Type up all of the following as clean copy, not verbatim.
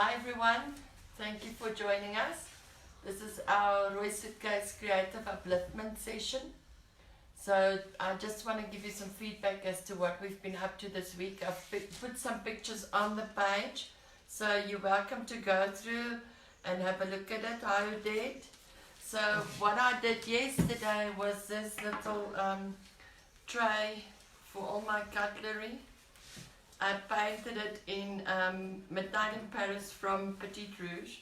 Hi everyone, thank you for joining us. This is our Roy Suitcase Creative Upliftment session. So I just want to give you some feedback as to what we've been up to this week. I've put some pictures on the page, so you're welcome to go through and have a look at it, how you did. So what I did yesterday was this little tray for all my cutlery. I painted it in Midnight in Paris from Petit Rouge,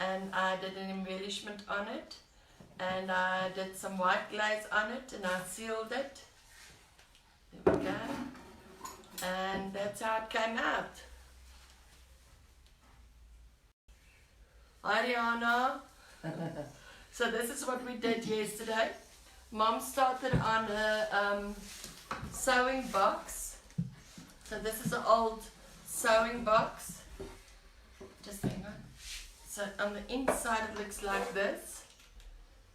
and I did an embellishment on it, and I did some white glaze on it, and I sealed it. There we go. And that's how it came out. Hi Rihanna. So this is what we did yesterday. Mom started on her sewing box. So this is an old sewing box. Just hang on. So on the inside it looks like this.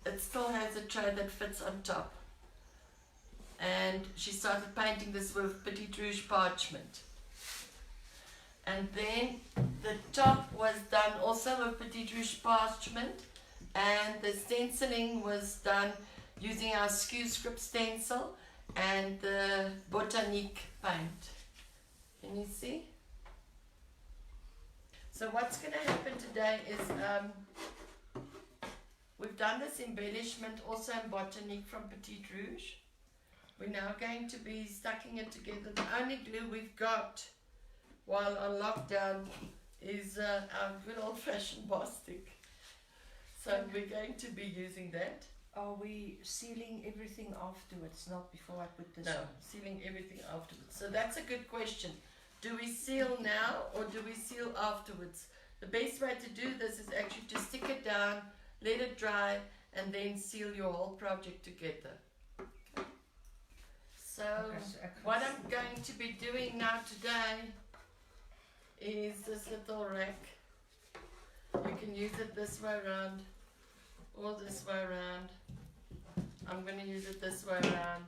It still has a tray that fits on top. And she started painting this with Petit Rouge parchment. And then the top was done also with Petit Rouge parchment. And the stenciling was done using our skew script stencil and the botanique paint. Can you see? So what's going to happen today is we've done this embellishment also in botanique from Petit Rouge. We're now going to be stucking it together. The only glue we've got while on lockdown is our good old-fashioned Bostik. So we're going to be using that. Are we sealing everything afterwards, not before I put this No, on? sealing everything afterwards. So that's a good question. Do we seal now or do we seal afterwards? The best way to do this is actually to stick it down, let it dry, and then seal your whole project together. Okay. So what I'm going to be doing now today is this little rack. You can use it this way around or this way around. I'm going to use it this way around.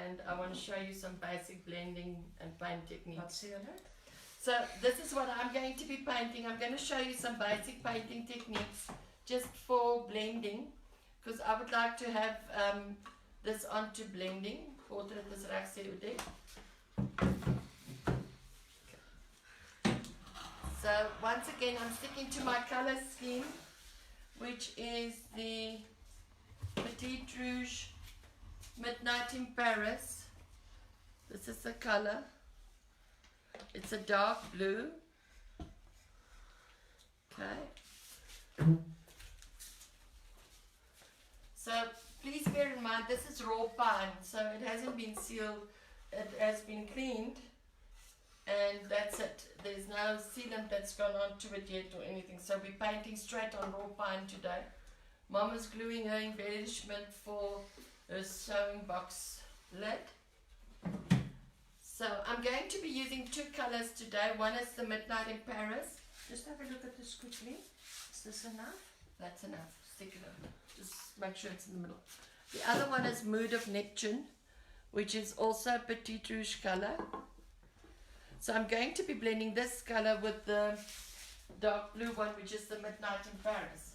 And I want to show you some basic blending and paint techniques. So this is what I'm going to be painting. I'm going to show you some basic painting techniques just for blending, because I would like to have this onto blending. Voordat dit reg sê hoe dit. So once again I'm sticking to my color scheme, which is the Petit Rouge Midnight in Paris. This is the color. It's a dark blue. Okay. So please bear in mind this is raw pine, so it hasn't been sealed. It has been cleaned, and that's it. There's no sealant that's gone onto it yet or anything. So we're painting straight on raw pine today. Mom is gluing her embellishment for her sewing box lid. So I'm going to be using two colors today. One is the Midnight in Paris. Just have a look at this quickly. Is this enough? That's enough. Stick it on. Just make sure it's in the middle. The other one is Mood of Neptune, which is also Petit Rouge color. So I'm going to be blending this color with the dark blue one, which is the Midnight in Paris.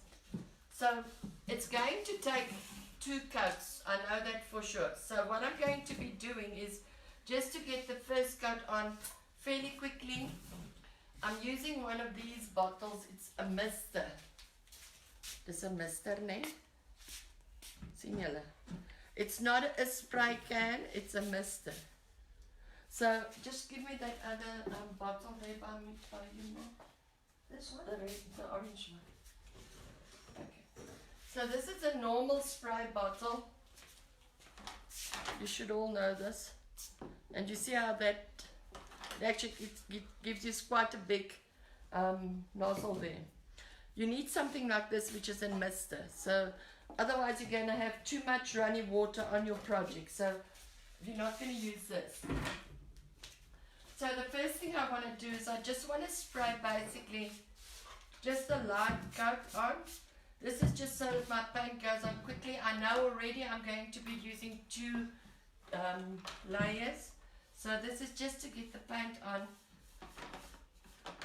So it's going to take two coats, I know that for sure. So what I'm going to be doing is just to get the first coat on fairly quickly. I'm using one of these bottles. It's a mister. Dis 'n mister, né? Sien julle? It's not a spray can, it's a mister. So just give me that other bottle there by me, by you know. This one? The orange one. Okay. So this is a normal spray bottle. You should all know this. And you see how that actually it gives you quite a big nozzle there. You need something like this, which is a mister. So otherwise you're going to have too much runny water on your project. So you're not going to use this. So the first thing I want to do is I just want to spray basically just a light coat on. This is just so that my paint goes on quickly. I know already I'm going to be using two layers. So this is just to get the paint on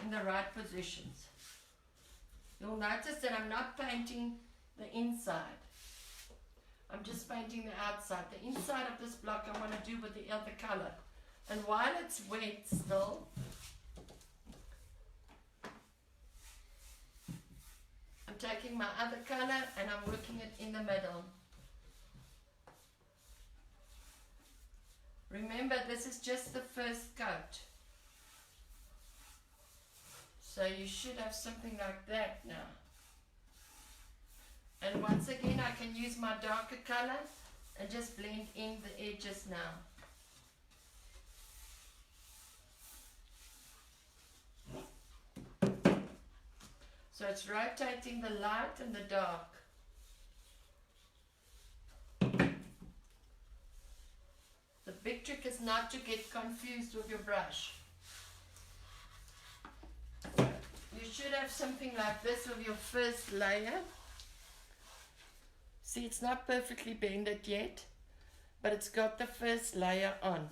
in the right positions. You'll notice that I'm not painting the inside. I'm just painting the outside. The inside of this block I want to do with the other color. And while it's wet still, I'm taking my other color and I'm working it in the middle. Remember, this is just the first coat. So you should have something like that now. And once again, I can use my darker color and just blend in the edges now. So it's rotating the light and the dark. The big trick is not to get confused with your brush. You should have something like this with your first layer. See, it's not perfectly blended yet, but it's got the first layer on.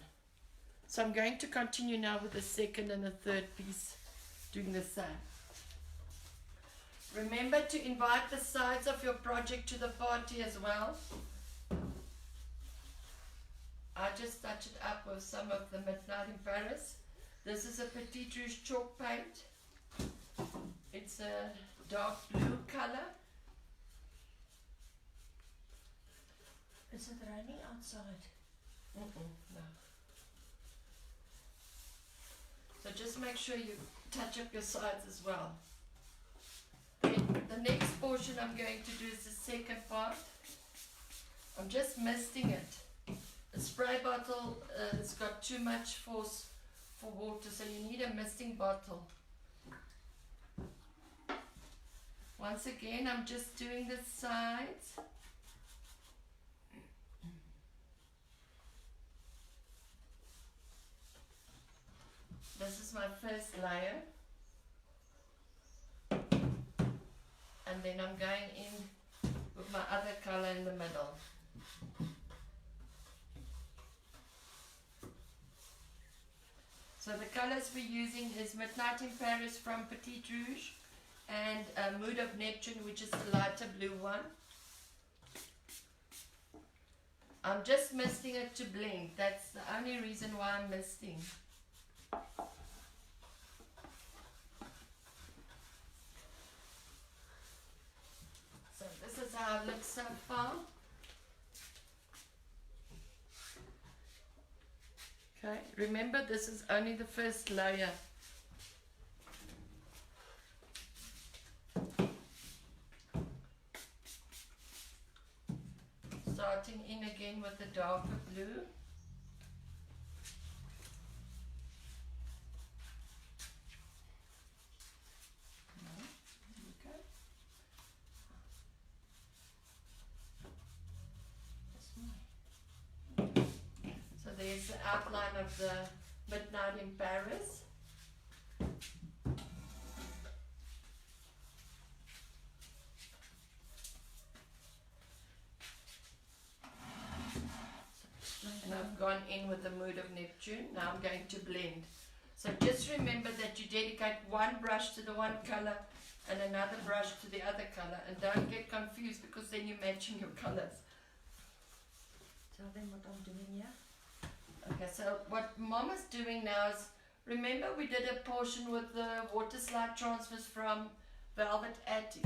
So I'm going to continue now with the second and the third piece, doing the same. Remember to invite the sides of your project to the party as well. I just touch it up with some of the Midnight in Paris. This is a Petite Rouge chalk paint. It's a dark blue color. Is it raining outside? No. So just make sure you touch up your sides as well. Then the next portion I'm going to do is the second part. I'm just misting it. The spray bottle has got too much force for water, so you need a misting bottle. Once again, I'm just doing the sides. This is my first layer. And then I'm going in with my other color in the middle. So the colors we're using is Midnight in Paris from Petite Rouge and Mood of Neptune, which is the lighter blue one. I'm just misting it to blend. That's the only reason why I'm misting. So this is how it looks so far. Okay, remember this is only the first layer. Starting in again with the darker blue. There's the outline of the Midnight in Paris. And I've gone in with the Mood of Neptune. Now I'm going to blend. So just remember that you dedicate one brush to the one color and another brush to the other color. And don't get confused, because then you're matching your colors. Tell them what I'm doing here. Okay, so what Mom is doing now is, remember we did a portion with the water slide transfers from Velvet Attic,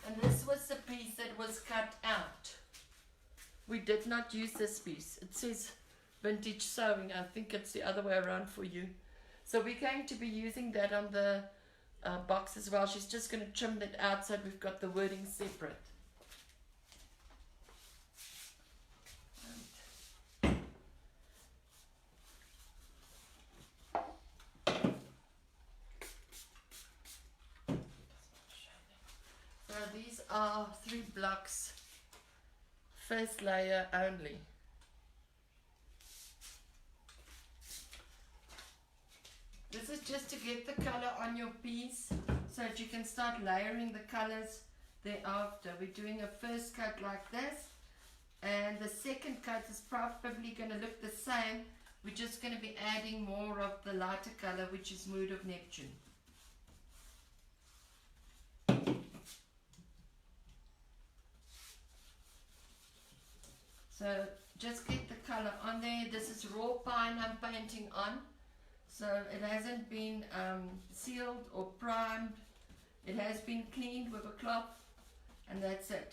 and this was the piece that was cut out. We did not use this piece. It says vintage sewing. I think it's the other way around for you. So we're going to be using that on the box as well. She's just going to trim that out so we've got the wording separate. So these are 3 blocks, first layer only. This is just to get the color on your piece so that you can start layering the colors thereafter. We're doing a first coat like this, and the second coat is probably going to look the same. We're just going to be adding more of the lighter color, which is Mood of Neptune. So just get the color on there. This is raw pine I'm painting on. So it hasn't been sealed or primed. It has been cleaned with a cloth, and that's it.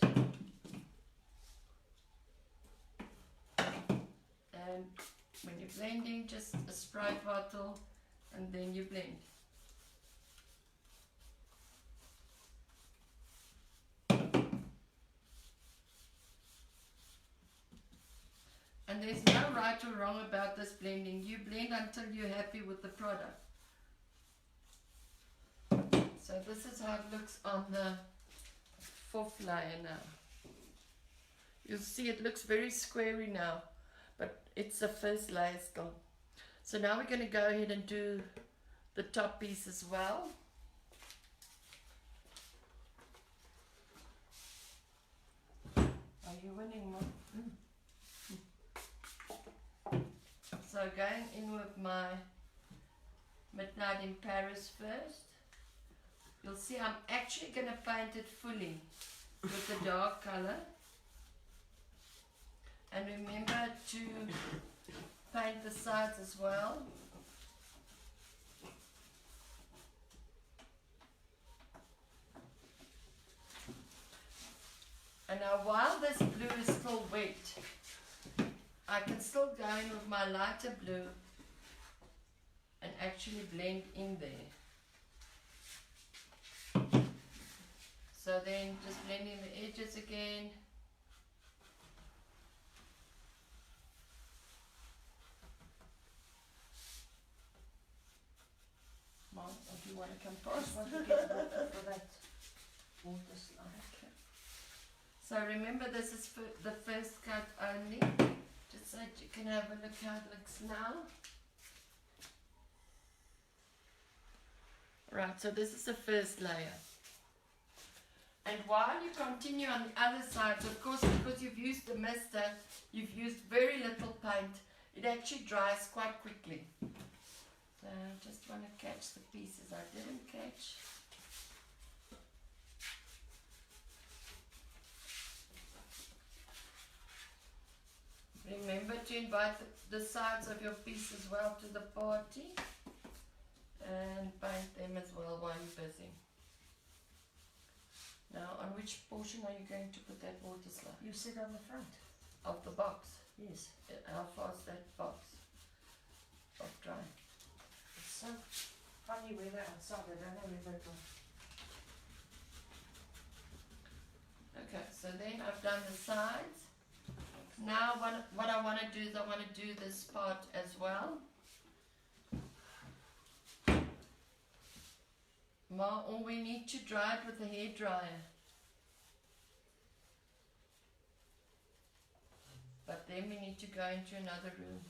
And when you're blending, just a spray bottle, and then you blend. And there's no right or wrong about this blending. You blend until you're happy with the product. So this is how it looks on the fourth layer now. You'll see it looks very squarey now, but it's the first layer still. So now we're going to go ahead and do the top piece as well. Are you winning, Mom? So going in with my Midnight in Paris first. You'll see I'm actually going to paint it fully with the dark color. And remember to paint the sides as well. And now while this blue is still wet, I can still go in with my lighter blue and actually blend in there. So then just blend in the edges again. Mom, if you want to come past. I want to get water for that water slide. Okay. So remember, this is for the first cut only, just so that you can have a look how it looks now. Right, so this is the first layer. And while you continue on the other sides, of course, because you've used the mister, you've used very little paint, it actually dries quite quickly. So I just want to catch the pieces I didn't catch. Remember to invite the sides of your piece as well to the party, and paint them as well while you're busy. Now, on which portion are you going to put that water slide? You sit on the front. Of the box? Yes. How far is that box of dry? It's so funny weather outside. I don't know whether it will. Okay, so then I've done the sides. Now what I want to do is I want to do this part as well. Or we need to dry it with a hairdryer. But then we need to go into another room.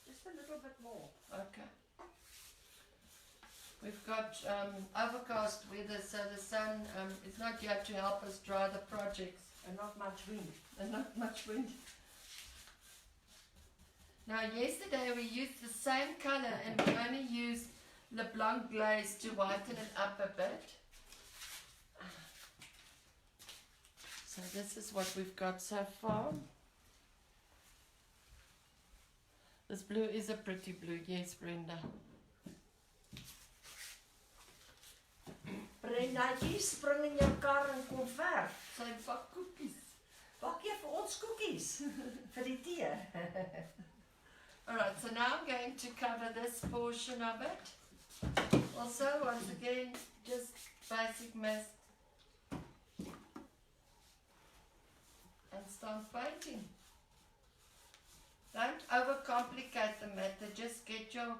Just a little bit more. Okay. We've got overcast weather, so the sun is not here to help us dry the projects. And not much wind. And not much wind. Now yesterday we used the same colour and we only used LeBlanc glaze to whiten it up a bit. So this is what we've got so far. This blue is a pretty blue, yes Brenda. Brendaatjie, spring in jou kar en kom verf. Sy bak koekies. Bak jy vir ons koekies vir die tee. Alright, so now I'm going to cover this portion of it. Also, once again, just basic mist. And start painting. Don't overcomplicate the matter, just get your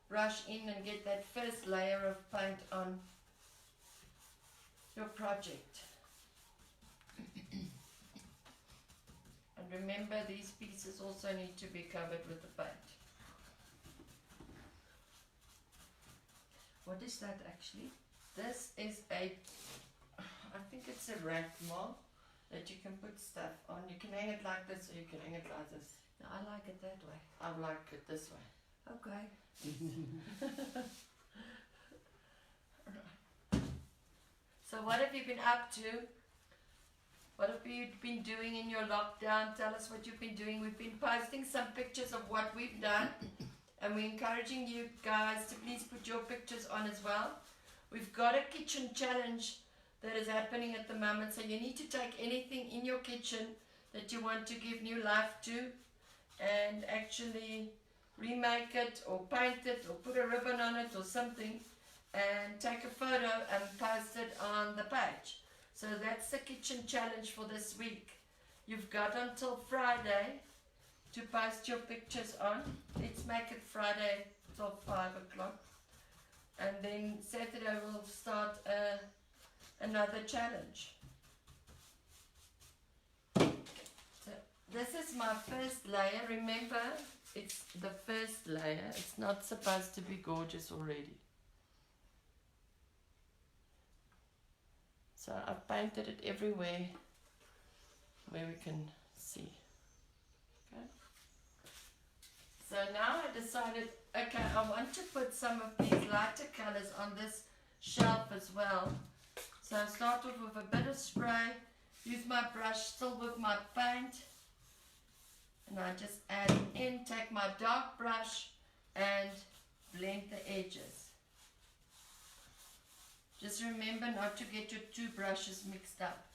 brush in and get that first layer of paint on your project. And remember, these pieces also need to be covered with the paint. What is that actually? This is a, I think it's a rack mark that you can put stuff on. You can hang it like this or you can hang it like this. No, I like it that way. I like it this way. Okay. Right. So what have you been up to? What have you been doing in your lockdown? Tell us what you've been doing. We've been posting some pictures of what we've done, and we're encouraging you guys to please put your pictures on as well. We've got a kitchen challenge that is happening at the moment, so you need to take anything in your kitchen that you want to give new life to and actually remake it or paint it or put a ribbon on it or something, and take a photo and post it on the page. So that's the kitchen challenge for this week. You've got until Friday to post your pictures on. Let's make it Friday till 5 o'clock. And then Saturday we'll start another challenge. So this is my first layer. Remember, it's the first layer. It's not supposed to be gorgeous already. So I've painted it everywhere where we can see. Okay. So now I decided, okay, I want to put some of these lighter colors on this shelf as well. So I start off with a bit of spray, use my brush still with my paint, and I just add in, take my dark brush and blend the edges. Just remember not to get your two brushes mixed up.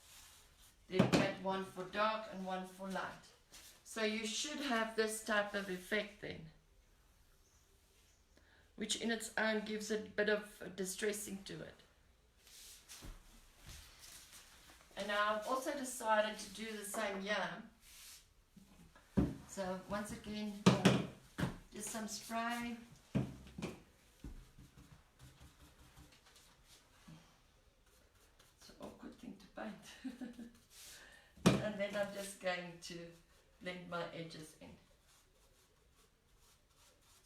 Then get one for dark and one for light. So you should have this type of effect then, which in its own gives a bit of distressing to it. And now I've also decided to do the same here. So once again, just some spray. Awkward thing to paint. And then I'm just going to blend my edges in.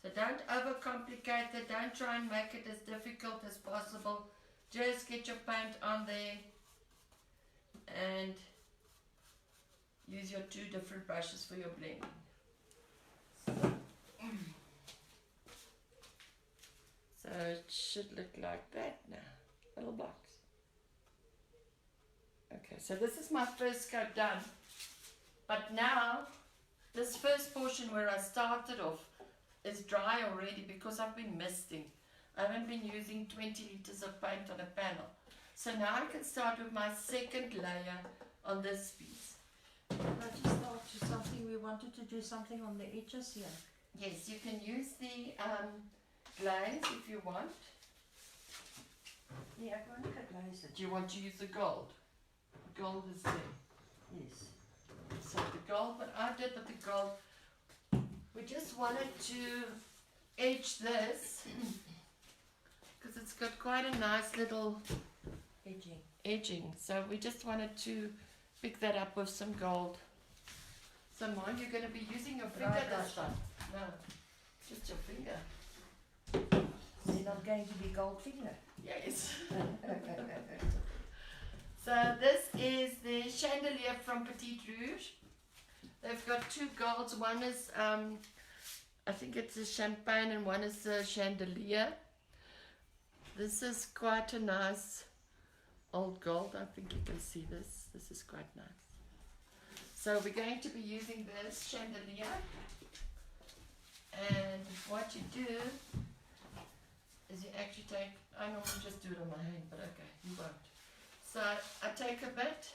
So don't overcomplicate it, don't try and make it as difficult as possible. Just get your paint on there and use your two different brushes for your blending. So it should look like that now, little box. Okay, so this is my first coat done, but now this first portion where I started off is dry already because I've been misting. I haven't been using 20 liters of paint on a panel. So now I can start with my second layer on this piece. I just thought to something, we wanted to do something on the edges here. Yes, you can use the glaze if you want. Yeah, I'm going to glaze it. Do you want to use the gold? Gold is there. Yes. So the gold, what I did with the gold, we just wanted to edge this because it's got quite a nice little edging. So we just wanted to pick that up with some gold. So mind you're going to be using your finger this time. No, just your finger. They're not going to be gold finger. Yes. So this is the chandelier from Petit Rouge. They've got two golds. One is, I think it's a champagne, and one is a chandelier. This is quite a nice old gold. I think you can see this. This is quite nice. So we're going to be using this chandelier. And what you do is you actually take, I normally just do it on my hand, but okay, you won't. So I take a bit,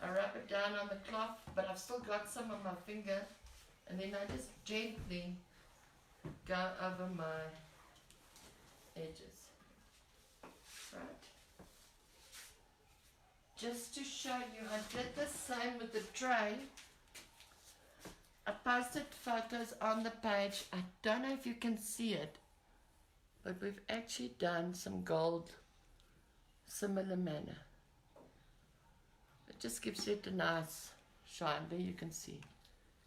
I rub it down on the cloth, but I've still got some on my finger, and then I just gently go over my edges. Right? Just to show you, I did the same with the tray. I posted photos on the page. I don't know if you can see it, but we've actually done some gold similar manner. It just gives it a nice shine. There you can see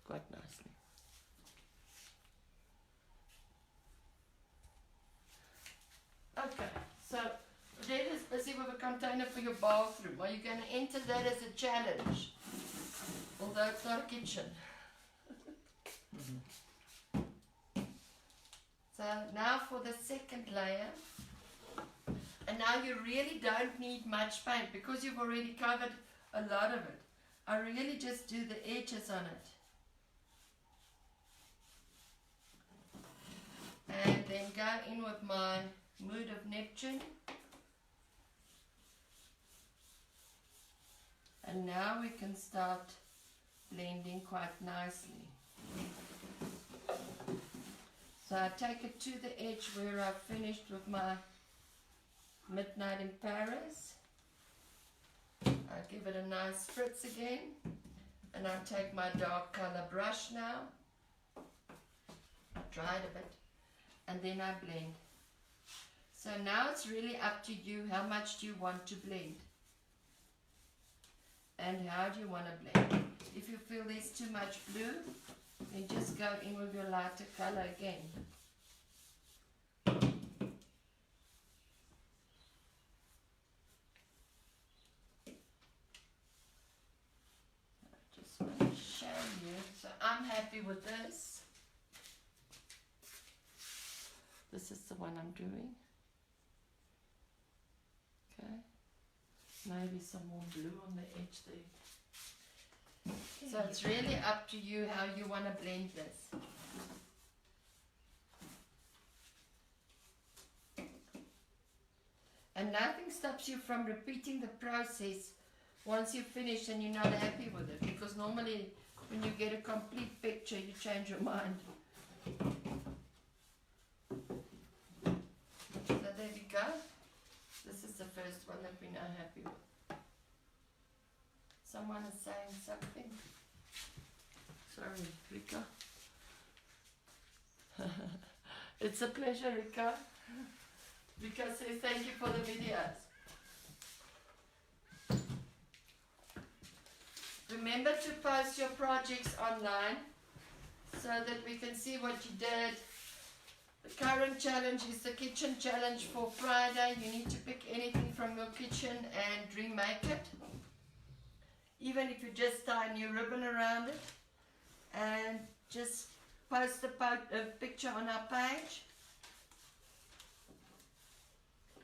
quite nicely. Okay, so Dad is busy with a container for your bathroom. Are you going to enter that as a challenge? Although it's not a kitchen. So now for the second layer. And now you really don't need much paint because you've already covered a lot of it. I really just do the edges on it. And then go in with my Mood of Neptune. And now we can start blending quite nicely. So I take it to the edge where I've finished with my Midnight in Paris. I give it a nice spritz again, and I take my dark color brush now. I dry it a bit, and then I blend. So now it's really up to you. How much do you want to blend? And how do you want to blend? If you feel there's too much blue, then just go in with your lighter color again. I just want to show you. So I'm happy with this. This is the one I'm doing. Okay. Maybe some more blue on the edge there. So it's really up to you how you want to blend this. And nothing stops you from repeating the process once you've finished and you're not happy with it. Because normally when you get a complete picture, you change your mind. So there we go. This is the first one that we're not happy with. Someone is saying something. Sorry, Rika. It's a pleasure, Rika. Rika says thank you for the videos. Remember to post your projects online so that we can see what you did. The current challenge is the kitchen challenge for Friday. You need to pick anything from your kitchen and remake it. Even if you just tie a new ribbon around it. And just post a picture on our page.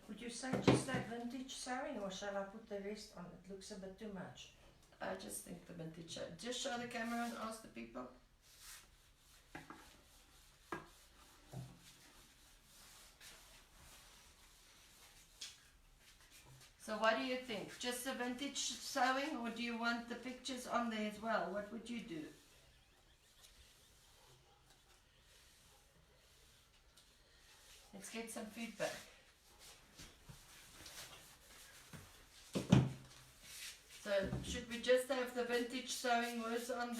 Would you say just that vintage sewing, or shall I put the rest on? It looks a bit too much. I just think the vintage. Just show the camera and ask the people. So what do you think? Just the vintage sewing, or do you want the pictures on there as well? What would you do? Let's get some feedback. So should we just have the vintage sewing words on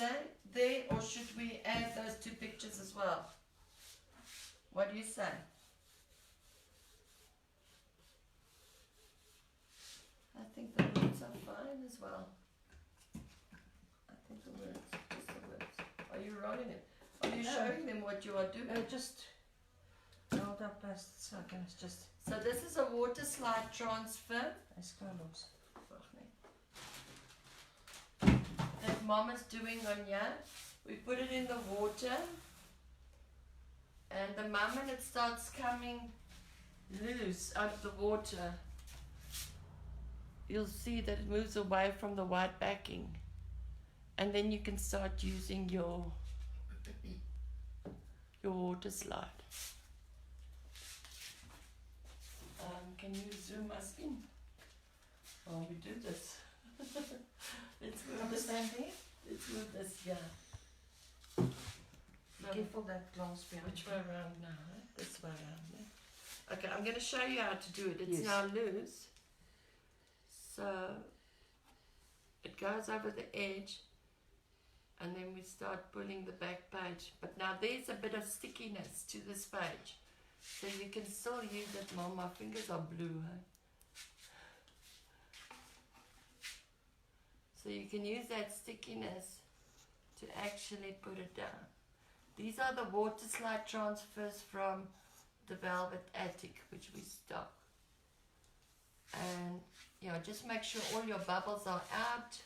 there, or should we add those two pictures as well? What do you say? I think the words are fine as well. I think the words, just the words. Are you writing it? Are you showing them what you are doing? Just hold up as so I can just. So this is a water slide transfer. As close. That Mom is doing on here. We put it in the water, and the moment it starts coming loose out of the water, you'll see that it moves away from the white backing, and then you can start using your water slide. Can you zoom us in while we do this? Let's move Understand this. there? Let's move this here. Be careful that glass behind. Which way around now? Eh? This way around. Eh? Okay, I'm going to show you how to do it. It's Yes. now loose. So it goes over the edge, and then we start pulling the back page. But now there's a bit of stickiness to this page. So you can still use it. Mom, my fingers are blue. Eh? So you can use that stickiness to actually put it down. These are the water slide transfers from the Velvet Attic, which we stock. And yeah, just make sure all your bubbles are out.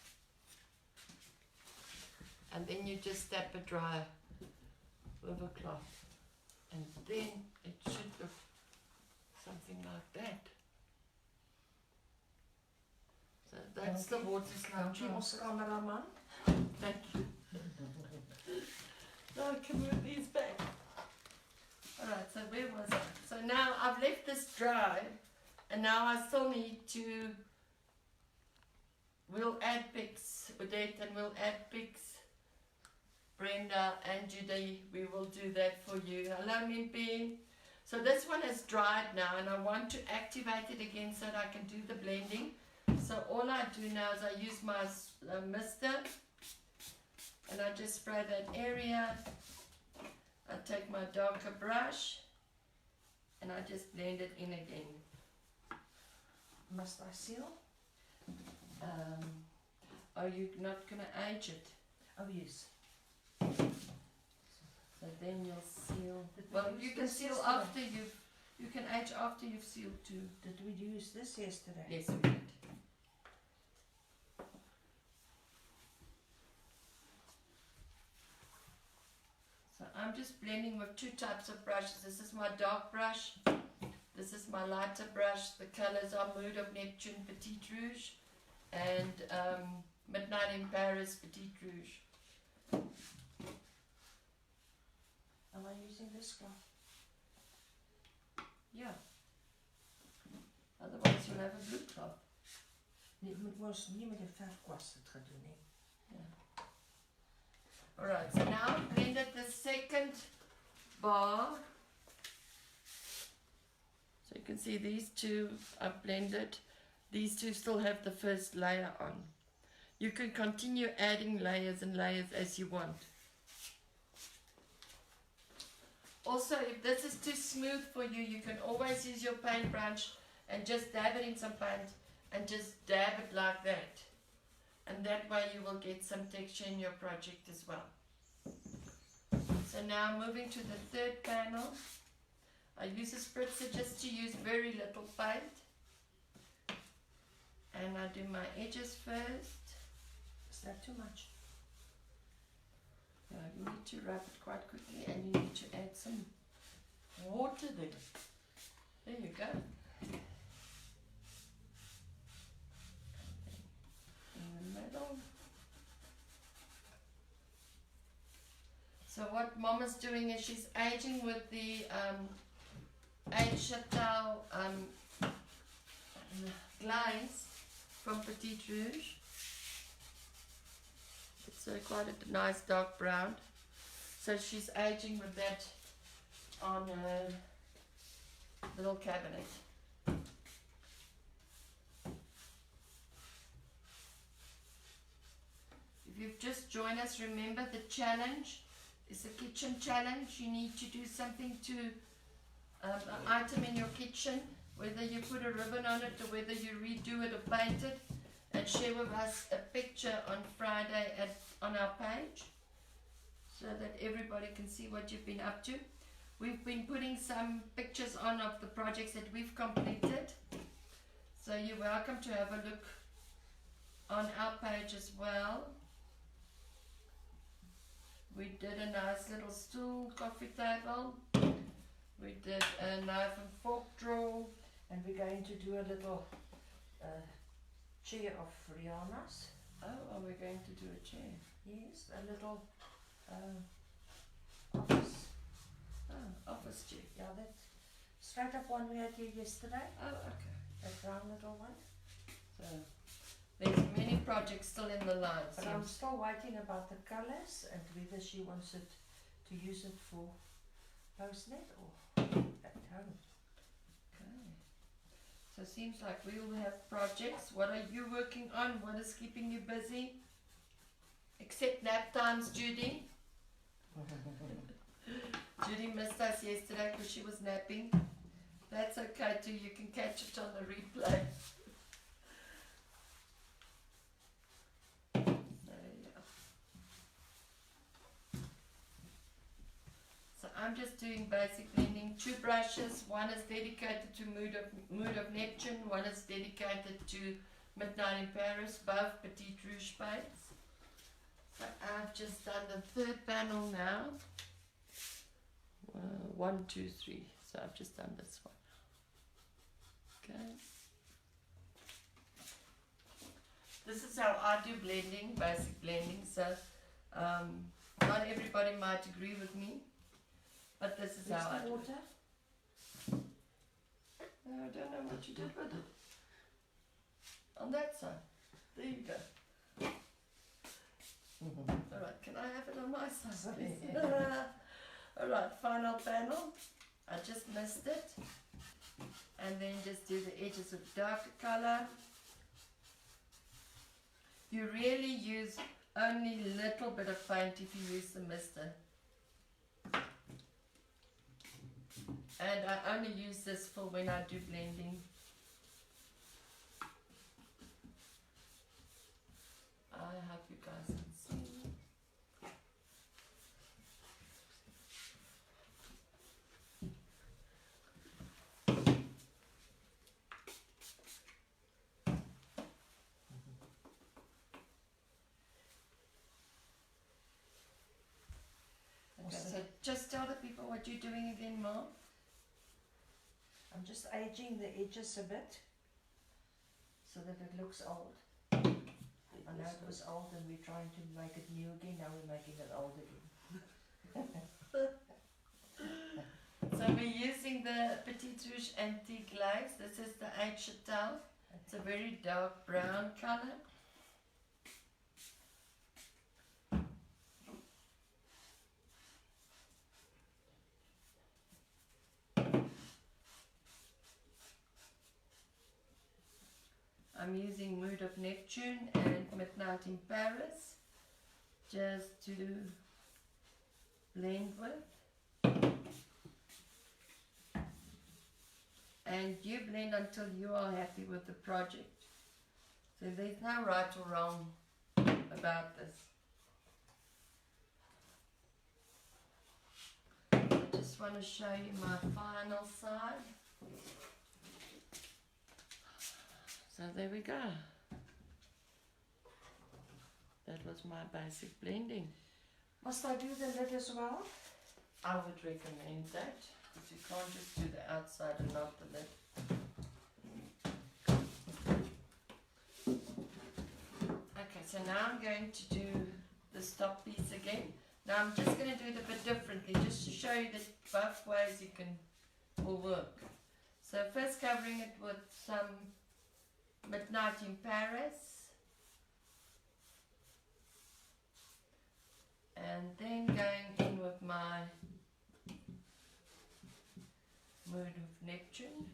And then you just tap it dry with a cloth. And then it should look something like that. So That's the water slide. Dankie ons kameraman. Thank you. Now I can move these back. Alright, so where was I? So now I've left this dry, and now I still need to, we'll add pics, Odette, and we'll add pics. Brenda and Judy, we will do that for you. Hello, Mimpi. So this one is dried now, and I want to activate it again so that I can do the blending. So all I do now is I use my mister, and I just spray that area. I take my darker brush, and I just blend it in again. Must I seal? Are you not going to age it? Oh yes. So then you'll seal. Well, you can seal after you can age after you've sealed too. Did we use this yesterday? Yes, we did. So I'm just blending with two types of brushes. This is my dark brush. This is my lighter brush. The colors are Mood of Neptune, Petite Rouge, and Midnight in Paris, Petite Rouge. Am I using this one? Yeah. Otherwise you'll have a blue cloth. Nee, moet mos nie met die verfkwast het gedoen nie. Alright, so now I've blended the second bar. So you can see these two I've blended. These two still have the first layer on. You can continue adding layers and layers as you want. Also, if this is too smooth for you, you can always use your paintbrush and just dab it in some paint and just dab it like that. And that way you will get some texture in your project as well. So now moving to the third panel. I use a spritzer just to use very little paint. And I do my edges first. Is that too much? Yeah, you need to rub it quite quickly, and you need to add some water there. There you go. In the middle. So what Mama's doing is she's aging with the Age Chateau glaze from Petite Rouge. It's quite a nice dark brown. So she's aging with that on her little cabinet. If you've just joined us, remember the challenge is a kitchen challenge. You need to do something to an item in your kitchen, whether you put a ribbon on it or whether you redo it or paint it, and share with us a picture on Friday on our page so that everybody can see what you've been up to. We've been putting some pictures on of the projects that we've completed, so you're welcome to have a look on our page as well. We did a nice little stool coffee table. We did a knife and fork drawer, and we're going to do a little chair of Rihanna's. Oh, are we going to do a chair? Yes, a little office. Oh, office chair. Yeah, that straight up one we had here yesterday. Oh, okay. That round little one. So there's many projects still in the line. But I'm still waiting about the colours and whether she wants it to use it for postnet or at home. Okay. So it seems like we all have projects. What are you working on? What is keeping you busy? Except nap times, Judy. Judy missed us yesterday because she was napping. That's okay too. You can catch it on the replay. So I'm just doing basic blending. Two brushes. One is dedicated to Mood of Neptune. One is dedicated to Midnight in Paris. Both Petite Rouge paints. So I've just done the third panel now. 1, 2, 3. So I've just done this one. Okay. this is how I do blending, basic blending. So not everybody might agree with me, but this is Where's how I the do it. water? I don't know what you did with it. On that side. There you go. Alright, can I have it on my side, please? Alright, final panel. I just missed it. And then just do the edges with darker color. You really use only a little bit of paint if you use the mister. And I only use this for when I do blending. I hope you guys can see. Okay, so just tell the people what you're doing again, Mom. I'm just aging the edges a bit so that it looks old. I know it was old and we're trying to make it new again, now we're making it old again. So we're using the Petite Rouge Antique Glaze. This is the H Chateau. It's a very dark brown color. I'm using Mood of Neptune and Midnight in Paris just to blend with. And you blend until you are happy with the project. So there's no right or wrong about this. I just want to show you my final side. So there we go. That was my basic blending. Must I do the lid as well? I would recommend that, because you can't just do the outside and not the lid. Okay, so now I'm going to do the stop piece again. Now I'm just going to do it a bit differently, just to show you that both ways you can will work. So first covering it with some Midnight in Paris, and then going in with my Mood of Neptune,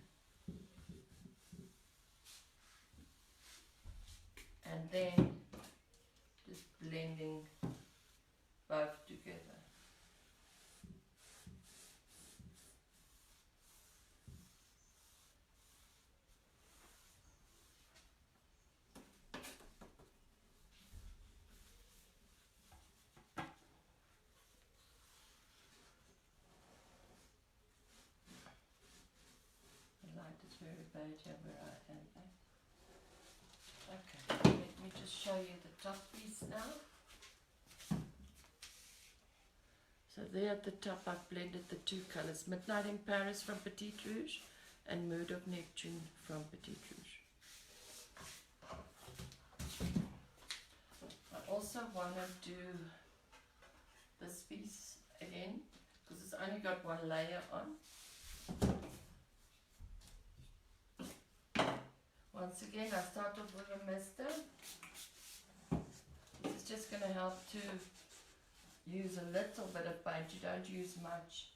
and then just blending both together. It's very bad here where I am at. Okay, let me just show you the top piece now. So there at the top I've blended the two colours, Midnight in Paris from Petite Rouge and Mood of Neptune from Petite Rouge. I also want to do this piece again because it's only got one layer on. Once again, I start off with a mister. This is just going to help to use a little bit of paint. You don't use much.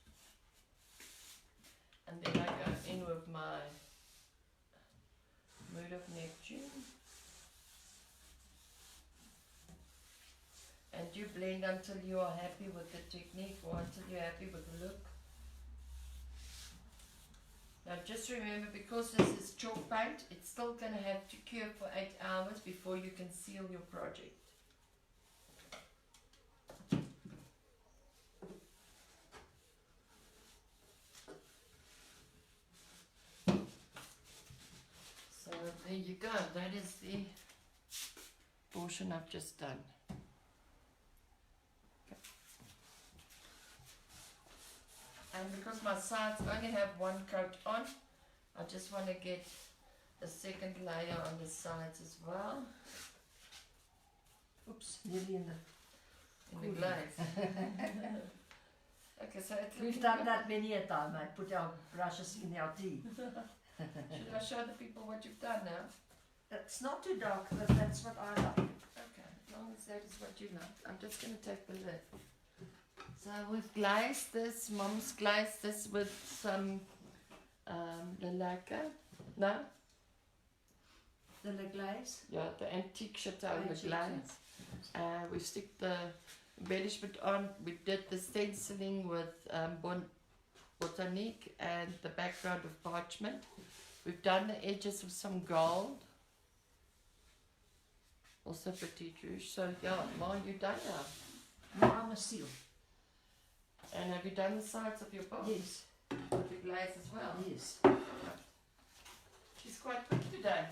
And then I go in with my Mood of Neptune. And you blend until you are happy with the technique or until you're happy with the look. Now just remember, because this is chalk paint, it's still going to have to cure for 8 hours before you can seal your project. So there you go, that is the portion I've just done. And because my sides only have one coat on, I just want to get a second layer on the sides as well. Oops, nearly in the In the glaze. Okay, so it's We've done that many a time. I put our brushes in our tea. Should I show the people what you've done now? It's not too dark, but that's what I like. Okay, as long as that is what you like. I'm just going to take the lid. So we've glazed this, Mom's glazed this with some lacquer. No? The glaze. Yeah, the antique chateau Antique, glaze. We stick the embellishment on. We did the stenciling with botanique and the background of parchment. We've done the edges with some gold. Also Petit Rouge. So yeah, Ma, you done now. Now I'm a seal. And have you done the sides of your box? Yes. With the glaze as well? Yes. She's quite quick today.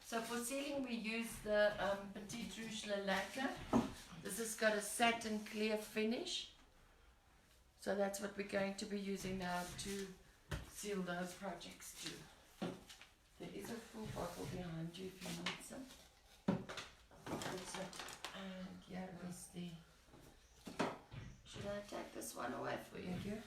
So for sealing we use the Petit Rouge lacquer. This has got a satin clear finish. So that's what we're going to be using now to seal those projects too. There is a full bottle behind you if you need some. And here is the... Should I take this one away for you? Thank you.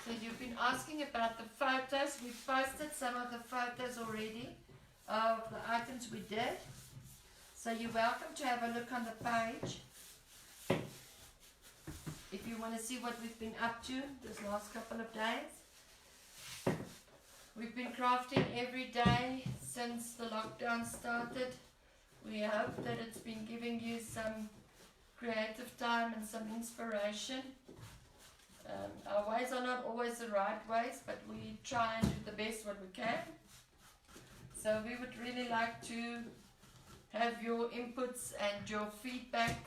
So you've been asking about the photos. We've posted some of the photos already of the items we did. So you're welcome to have a look on the page. If you want to see what we've been up to this last couple of days. We've been crafting every day since the lockdown started. We hope that it's been giving you some creative time and some inspiration. Our ways are not always the right ways, but we try and do the best what we can. So we would really like to have your inputs and your feedback,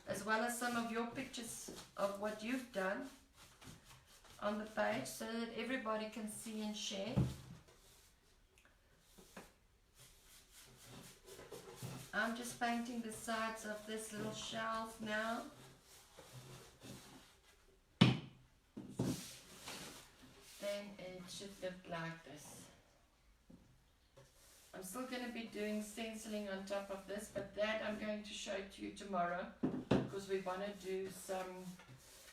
as well as some of your pictures of what you've done on the page, so that everybody can see and share. I'm just painting the sides of this little shelf now. Then it should look like this. I'm still going to be doing stenciling on top of this, but that I'm going to show to you tomorrow, because we want to do some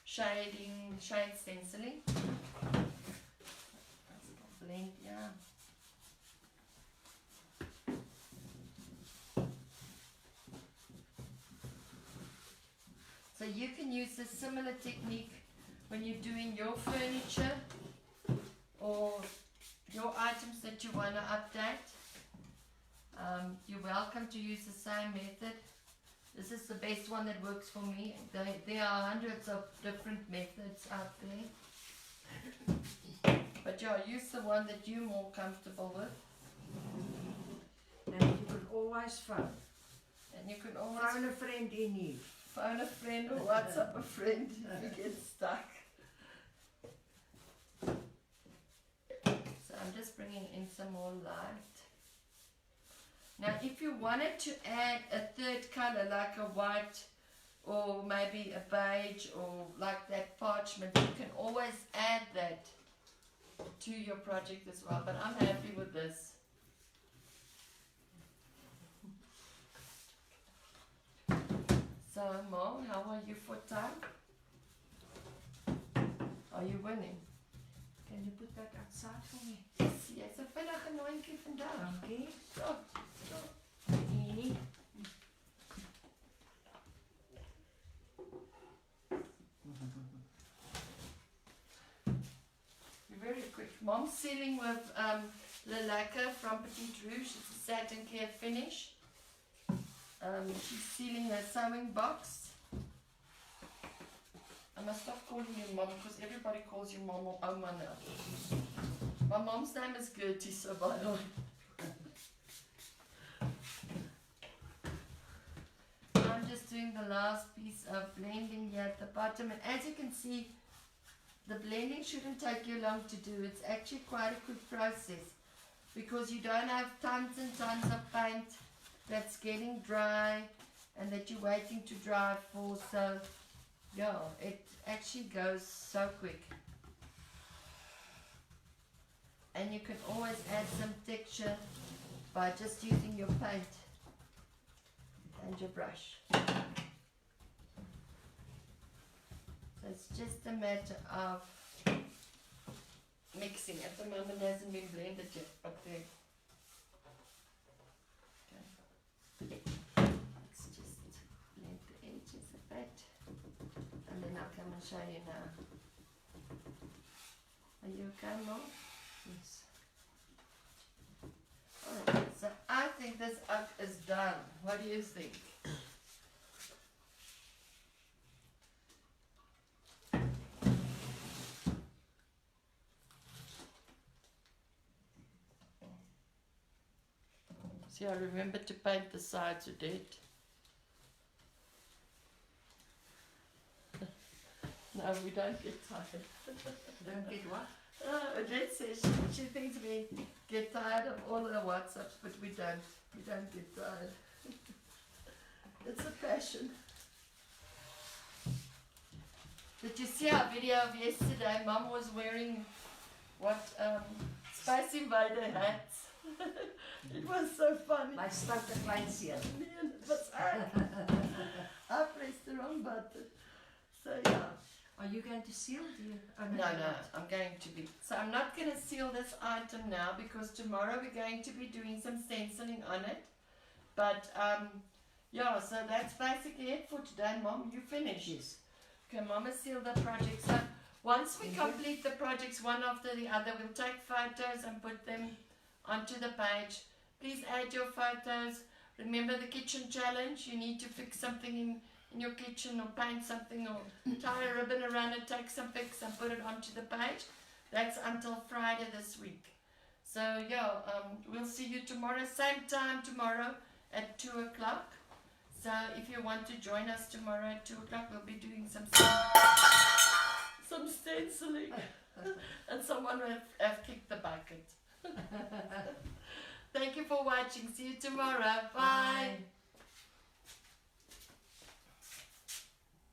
shade stenciling. Blend, yeah. So you can use a similar technique when you're doing your furniture or your items that you want to update. You're welcome to use the same method. This is the best one that works for me. There are hundreds of different methods out there. But yeah, use the one that you're more comfortable with. And you can always phone. And you can always Phone a friend in you. phone a friend or WhatsApp a friend if you get stuck. So I'm just bringing in some more light. Now if you wanted to add a third color like a white or maybe a beige or like that parchment, you can always add that to your project as well, but I'm happy with this. So Mo, how are you for time? Are you winning? Can you put that outside for me? Yes, yes, 'n vinnige nooitjie vandag. Dankie. So, Dankie. you're very quick. Mom's sealing with the lacquer from Petit Rouge. It's a satin clear finish. She's sealing her sewing box. I must stop calling you mom because everybody calls you mom or oma now. My mom's name is Gertie, so by the way. I'm just doing the last piece of blending here at the bottom, and as you can see, the blending shouldn't take you long to do. It's actually quite a quick process. because you don't have tons and tons of paint that's getting dry and that you're waiting to dry for. So yeah, it actually goes so quick. And you can always add some texture by just using your paint and your brush. So it's just a matter of mixing. At the moment it hasn't been blended yet, but there. Okay. Let's just blend the edges a bit. And then I'll come and show you now. Are you okay, Mom? Yes. Alright, so I think this up is done. What do you think? See, I remember to paint the sides with it. No, we don't get tired. Don't get what? Odette says she thinks we get tired of all the WhatsApps, but we don't. We don't get tired. It's a passion. Did you see our video of yesterday? Mum was wearing what Space Invader hats. It was so funny. My stuck the lights here. But I pressed the wrong button. So yeah. Are you going to seal? Do you? Oh, No, I'm going to be. So I'm not going to seal this item now because tomorrow we're going to be doing some stenciling on it. But yeah, so that's basically it for today. Mom, you finished? Yes. Okay, Mama sealed the project. So once we complete the projects one after the other, we'll take photos and put them onto the page. Please add your photos. Remember the kitchen challenge. You need to fix something in your kitchen or paint something or tie a ribbon around it, take some pics and put it onto the page. That's until Friday this week. So yeah, we'll see you tomorrow, same time tomorrow at 2 o'clock. So if you want to join us tomorrow at 2 o'clock, we'll be doing some stenciling. And someone will have kicked the bucket. Thank you for watching. See you tomorrow. Bye. Bye.